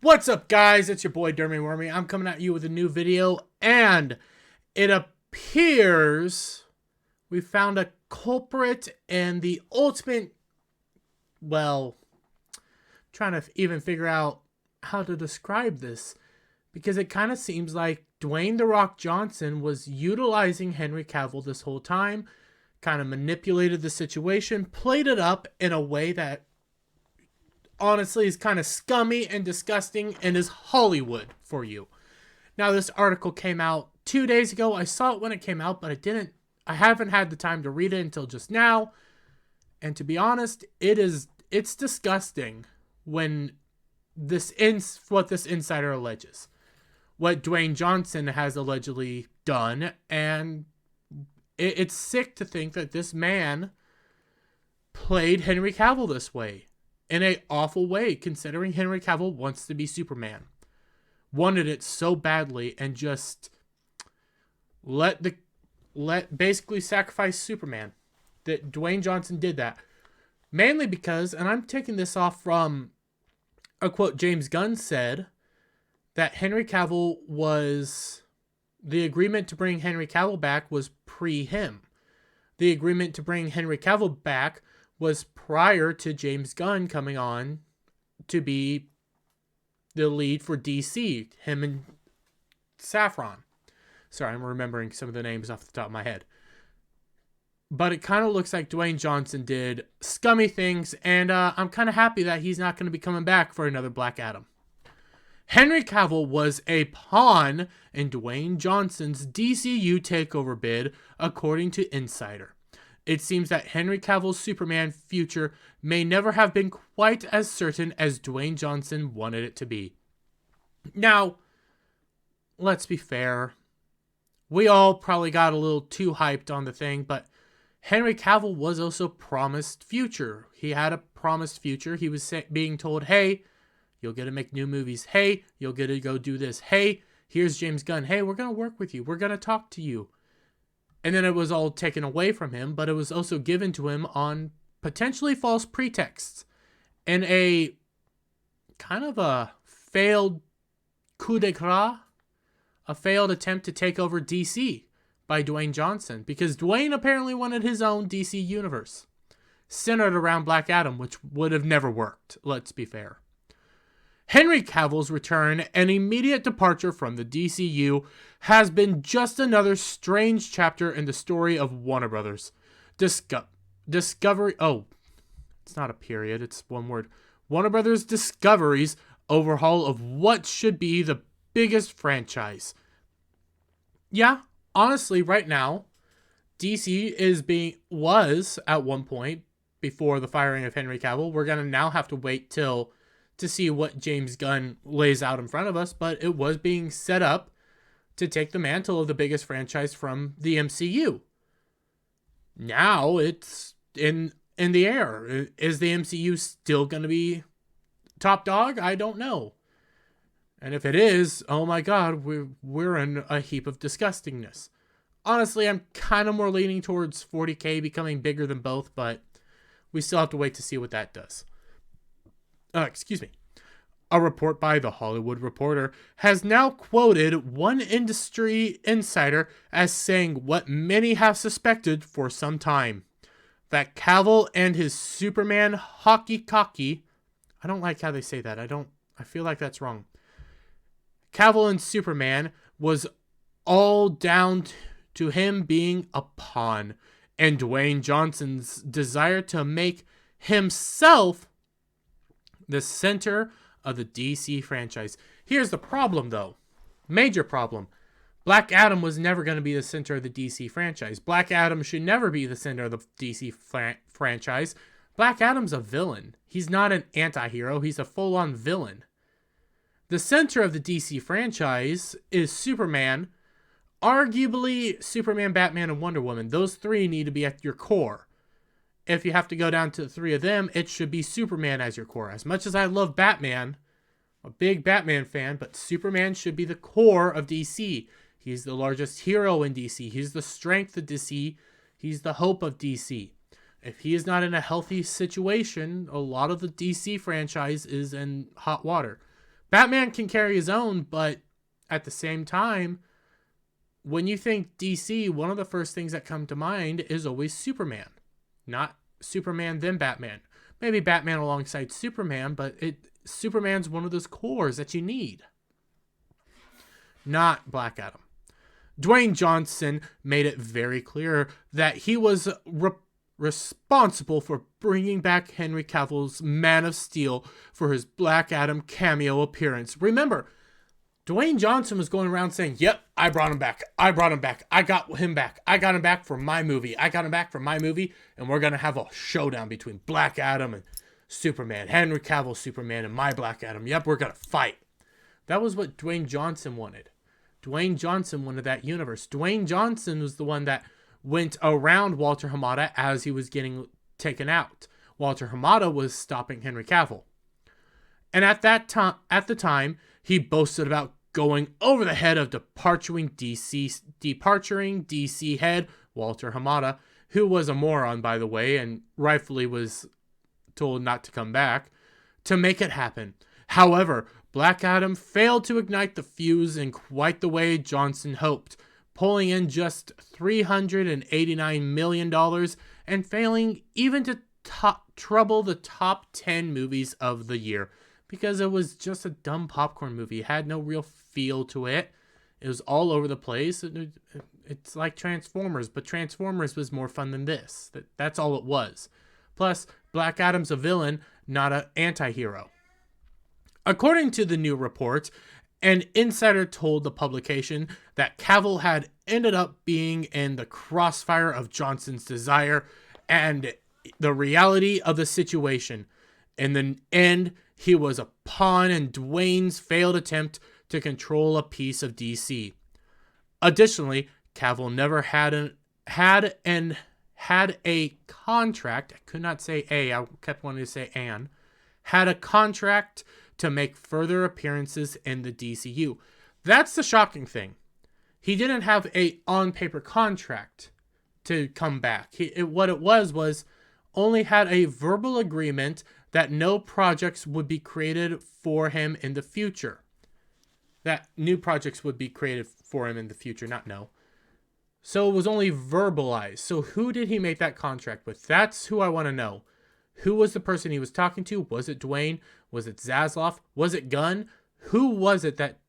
What's up, guys? It's your boy Dermy Wormy. I'm coming at you with a new video, and it appears we found a culprit and the ultimate, well, trying to even figure out how to describe this, because it kind of seems like Dwayne "The Rock" Johnson was utilizing Henry Cavill this whole time, kind of manipulated the situation, played it up in a way that honestly is kind of scummy and disgusting and is Hollywood for you. Now, this article came out 2 days ago. I saw it when it came out, but I haven't had the time to read it until just now. And to be honest, it's disgusting when what this insider alleges. What Dwayne Johnson has allegedly done, and it's sick to think that this man played Henry Cavill this way. In an awful way, considering Henry Cavill wants to be Superman. Wanted it so badly and just basically sacrifice Superman. That Dwayne Johnson did that. Mainly because, and I'm taking this off from a quote James Gunn said, that Henry Cavill the agreement to bring Henry Cavill back was pre-him. The agreement to bring Henry Cavill back was prior to James Gunn coming on to be the lead for DC, him and Saffron. Sorry, I'm remembering some of the names off the top of my head. But it kind of looks like Dwayne Johnson did scummy things, and I'm kind of happy that he's not going to be coming back for another Black Adam. Henry Cavill was a pawn in Dwayne Johnson's DCU takeover bid, according to Insider. It seems that Henry Cavill's Superman future may never have been quite as certain as Dwayne Johnson wanted it to be. Now, let's be fair. We all probably got a little too hyped on the thing, but Henry Cavill was also promised future. He had a promised future. He was being told, hey, you'll get to make new movies. Hey, you'll get to go do this. Hey, here's James Gunn. Hey, we're going to work with you. We're going to talk to you. And then it was all taken away from him, but it was also given to him on potentially false pretexts. And a kind of a failed coup d'etat, a failed attempt to take over DC by Dwayne Johnson. Because Dwayne apparently wanted his own DC universe, centered around Black Adam, which would have never worked, let's be fair. Henry Cavill's return and immediate departure from the DCU has been just another strange chapter in the story of Warner Brothers. Discovery. Oh, it's not a period. It's one word. Warner Brothers Discovery's overhaul of what should be the biggest franchise. Yeah, honestly, right now, DC was at one point before the firing of Henry Cavill. We're gonna now have to wait to see what James Gunn lays out in front of us, but it was being set up to take the mantle of the biggest franchise from the MCU. Now it's in the air. Is the MCU still going to be top dog? I don't know. And if it is, oh my god, we're in a heap of disgustingness. Honestly, I'm kind of more leaning towards 40K becoming bigger than both, but we still have to wait to see what that does. Excuse me. A report by The Hollywood Reporter has now quoted one industry insider as saying what many have suspected for some time. That Cavill and his Superman hockey-cocky, I don't like how they say that. I feel like that's wrong. Cavill and Superman was all down to him being a pawn, and Dwayne Johnson's desire to make himself the center of the DC franchise. Here's the problem, though. Major problem. Black Adam was never going to be the center of the DC franchise. Black Adam should never be the center of the DC franchise. Black Adam's a villain. He's not an anti-hero. He's a full-on villain. The center of the DC franchise is Superman. Arguably, Superman, Batman, and Wonder Woman. Those three need to be at your core. If you have to go down to the three of them, it should be Superman as your core. As much as I love Batman, I'm a big Batman fan, but Superman should be the core of DC. He's the largest hero in DC. He's the strength of DC. He's the hope of DC. If he is not in a healthy situation, a lot of the DC franchise is in hot water. Batman can carry his own, but at the same time, when you think DC, one of the first things that come to mind is always Superman. Not Superman, then Batman. Maybe Batman alongside Superman, but Superman's one of those cores that you need. Not Black Adam. Dwayne Johnson made it very clear that he was responsible for bringing back Henry Cavill's Man of Steel for his Black Adam cameo appearance. Remember, Dwayne Johnson was going around saying, yep, I brought him back. I brought him back. I got him back. I got him back for my movie. I got him back for my movie. And we're going to have a showdown between Black Adam and Superman. Henry Cavill Superman and my Black Adam. Yep, we're going to fight. That was what Dwayne Johnson wanted. Dwayne Johnson wanted that universe. Dwayne Johnson was the one that went around Walter Hamada as he was getting taken out. Walter Hamada was stopping Henry Cavill. And at the time, he boasted about going over the head of departuring DC head Walter Hamada, who was a moron, by the way, and rightfully was told not to come back, to make it happen. However, Black Adam failed to ignite the fuse in quite the way Johnson hoped, pulling in just $389 million and failing even to trouble the top 10 movies of the year. Because it was just a dumb popcorn movie. It had no real feel to it. It was all over the place. It's like Transformers, but Transformers was more fun than this. That's all it was. Plus, Black Adam's a villain, not an anti-hero. According to the new report, an insider told the publication that Cavill had ended up being in the crossfire of Johnson's desire and the reality of the situation. In the end, he was a pawn in Dwayne's failed attempt to control a piece of DC. Additionally, Cavill never had a contract. I could not say I kept wanting to say had a contract to make further appearances in the DCU. That's the shocking thing. He didn't have a on-paper contract to come back. What it was only had a verbal agreement that no projects would be created for him in the future. That new projects would be created for him in the future, not no. So it was only verbalized. So who did he make that contract with? That's who I want to know. Who was the person he was talking to? Was it Dwayne? Was it Zaslav? Was it Gunn? Who was it that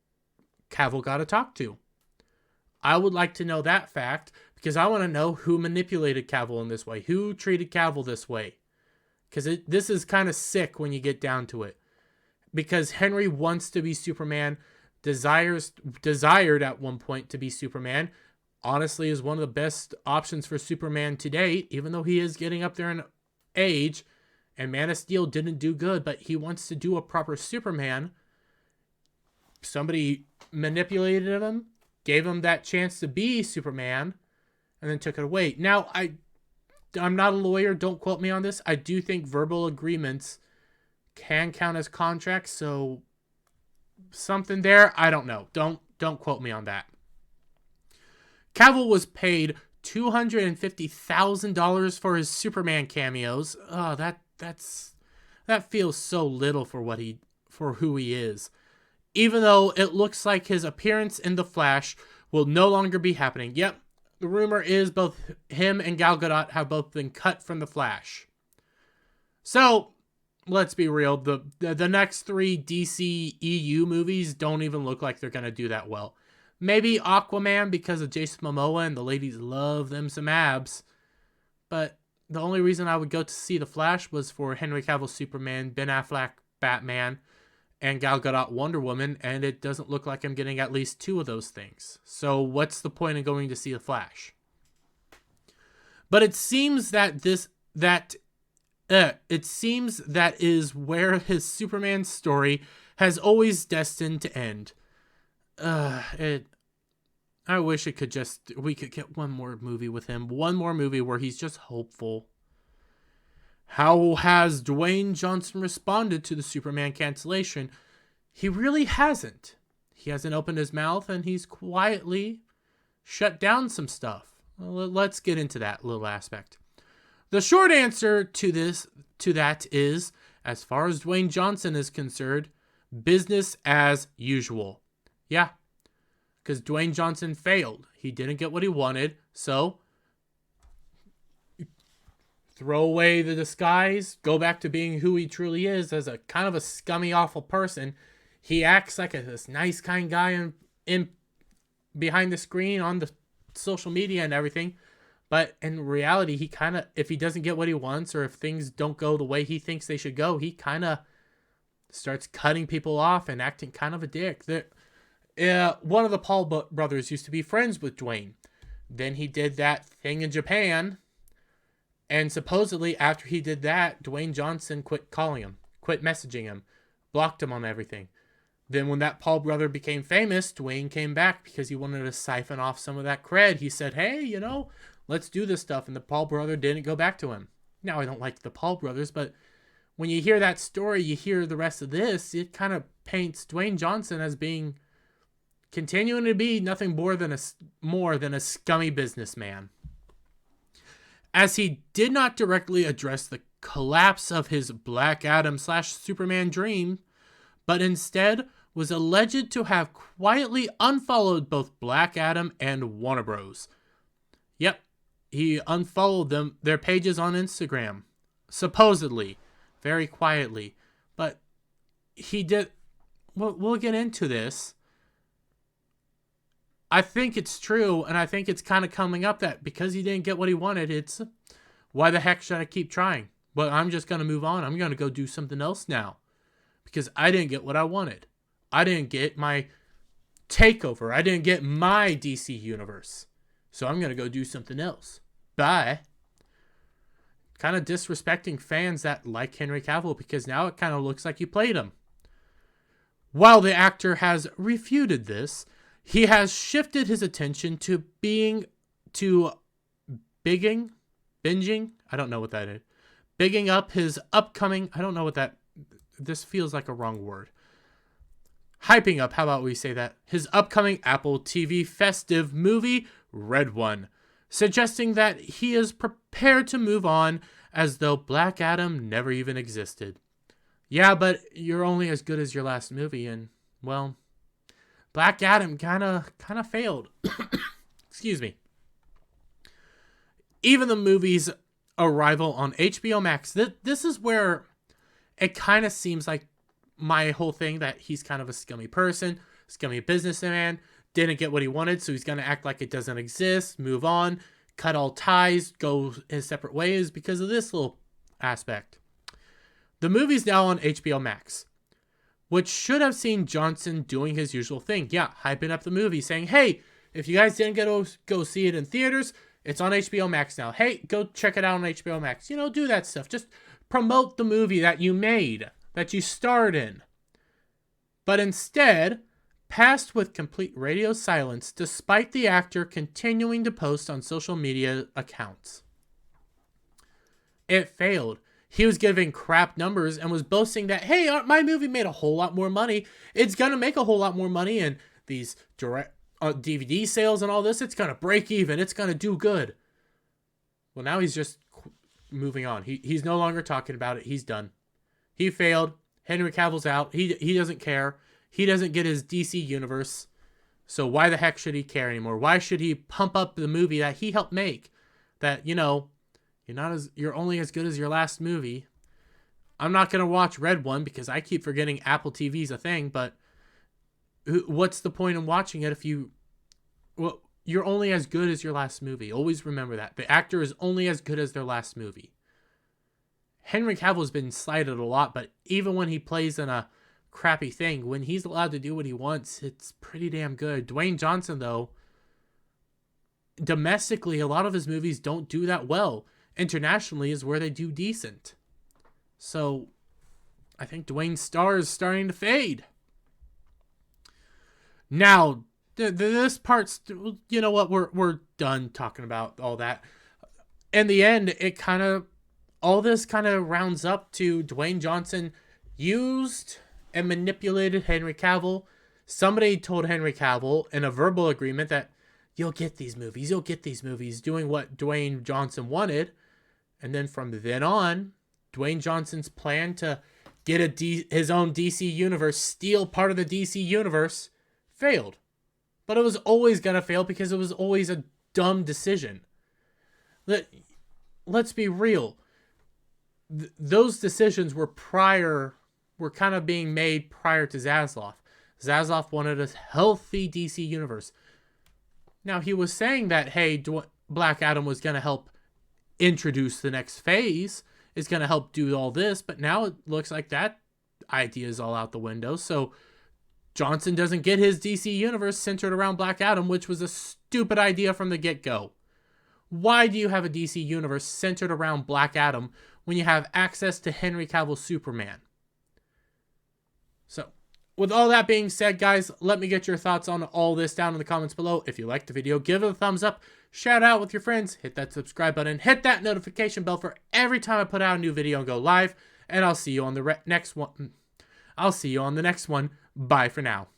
Cavill got to talk to? I would like to know that fact because I want to know who manipulated Cavill in this way. Who treated Cavill this way? Because this is kind of sick when you get down to it. Because Henry wants to be Superman, desired at one point to be Superman, honestly is one of the best options for Superman to date, even though he is getting up there in age, and Man of Steel didn't do good, but he wants to do a proper Superman. Somebody manipulated him, gave him that chance to be Superman, and then took it away. Now, I'm not a lawyer, don't quote me on this. I do think verbal agreements can count as contracts, so something there, I don't know. Don't quote me on that. Cavill was paid $250,000 for his Superman cameos. Oh, that feels so little for who he is. Even though it looks like his appearance in The Flash will no longer be happening. Yep, the rumor is both him and Gal Gadot have both been cut from The Flash. So, let's be real. The next 3 DC EU movies don't even look like they're going to do that well. Maybe Aquaman because of Jason Momoa and the ladies love them some abs. But the only reason I would go to see The Flash was for Henry Cavill Superman, Ben Affleck Batman, and Gal Gadot Wonder Woman, and it doesn't look like I'm getting at least 2 of those things. So what's the point of going to see The Flash? But it seems that is where his Superman story has always destined to end. I wish we could get one more movie with him. One more movie where he's just hopeful. How has Dwayne Johnson responded to the Superman cancellation? He really hasn't. He hasn't opened his mouth and he's quietly shut down some stuff. Well, let's get into that little aspect. The short answer to that is, as far as Dwayne Johnson is concerned, Business as usual. Yeah, because Dwayne Johnson failed. He didn't get what he wanted, so throw away the disguise, go back to being who he truly is as a kind of a scummy, awful person. He acts like this nice, kind guy in behind the screen on the social media and everything. But in reality, he kind of, if he doesn't get what he wants or if things don't go the way he thinks they should go, he kind of starts cutting people off and acting kind of a dick. One of the Paul brothers used to be friends with Dwayne. Then he did that thing in Japan. And supposedly after he did that, Dwayne Johnson quit calling him, quit messaging him, blocked him on everything. Then when that Paul brother became famous, Dwayne came back because he wanted to siphon off some of that cred. He said, hey, let's do this stuff. And the Paul brother didn't go back to him. Now, I don't like the Paul brothers, but when you hear that story, you hear the rest of this, it kind of paints Dwayne Johnson as being, continuing to be nothing more than a scummy businessman. As he did not directly address the collapse of his Black Adam / Superman dream, but instead was alleged to have quietly unfollowed both Black Adam and Warner Bros. Yep, he unfollowed their pages on Instagram, supposedly, very quietly. But he did, we'll get into this. I think it's true, and I think it's kind of coming up that because he didn't get what he wanted, it's, why the heck should I keep trying? But I'm just going to move on. I'm going to go do something else now. Because I didn't get what I wanted. I didn't get my takeover. I didn't get my DC universe. So I'm going to go do something else. Bye. Kind of disrespecting fans that like Henry Cavill because now it kind of looks like you played him. While the actor has refuted this, he has shifted his attention to binging, I don't know what that is. Bigging up his upcoming, I don't know what that, this feels like a wrong word. Hyping up, how about we say that? His upcoming Apple TV festive movie, Red One, suggesting that he is prepared to move on as though Black Adam never even existed. Yeah, but you're only as good as your last movie, and, well, Black Adam kind of failed. Excuse me. Even the movie's arrival on HBO Max, this is where it kind of seems like my whole thing that he's kind of a scummy person, scummy businessman, didn't get what he wanted, so he's going to act like it doesn't exist, move on, cut all ties, go his separate ways because of this little aspect. The movie's now on HBO Max, which should have seen Johnson doing his usual thing. Yeah, hyping up the movie, saying, hey, if you guys didn't get to go see it in theaters, it's on HBO Max now. Hey, go check it out on HBO Max. Do that stuff. Just promote the movie that you made, that you starred in. But instead, passed with complete radio silence despite the actor continuing to post on social media accounts. It failed. He was giving crap numbers and was boasting that, hey, my movie made a whole lot more money. It's going to make a whole lot more money, and these direct DVD sales and all this, it's going to break even. It's going to do good. Well, now he's just moving on. He's no longer talking about it. He's done. He failed. Henry Cavill's out. He doesn't care. He doesn't get his DC universe. So why the heck should he care anymore? Why should he pump up the movie that he helped make? That, you're only as good as your last movie. I'm not going to watch Red One because I keep forgetting Apple TV's a thing, but what's the point in watching it if you're only as good as your last movie. Always remember that. The actor is only as good as their last movie. Henry Cavill's been slighted a lot, but even when he plays in a crappy thing, when he's allowed to do what he wants, it's pretty damn good. Dwayne Johnson, though, domestically, a lot of his movies don't do that well. Internationally is where they do decent. So, I think Dwayne's star is starting to fade. Now, this part's, you know what, we're done talking about all that. In the end, all this kind of rounds up to Dwayne Johnson used and manipulated Henry Cavill. Somebody told Henry Cavill in a verbal agreement that you'll get these movies, doing what Dwayne Johnson wanted. And then from then on, Dwayne Johnson's plan to get his own DC universe, steal part of the DC universe, failed. But it was always going to fail because it was always a dumb decision. Let's be real. Those decisions were kind of being made prior to Zaslav. Zaslav wanted a healthy DC universe. Now, he was saying that, hey, Black Adam was going to help introduce the next phase, is going to help do all this, but now it looks like that idea is all out the window. So Johnson doesn't get his DC universe centered around Black Adam, which was a stupid idea from the get-go. Why do you have a DC universe centered around Black Adam when you have access to Henry Cavill's Superman? So, with all that being said, guys, let me get your thoughts on all this down in the comments below. If you liked the video, give it a thumbs up, share it out with your friends, hit that subscribe button, hit that notification bell for every time I put out a new video and go live, and I'll see you on the next one. Bye for now.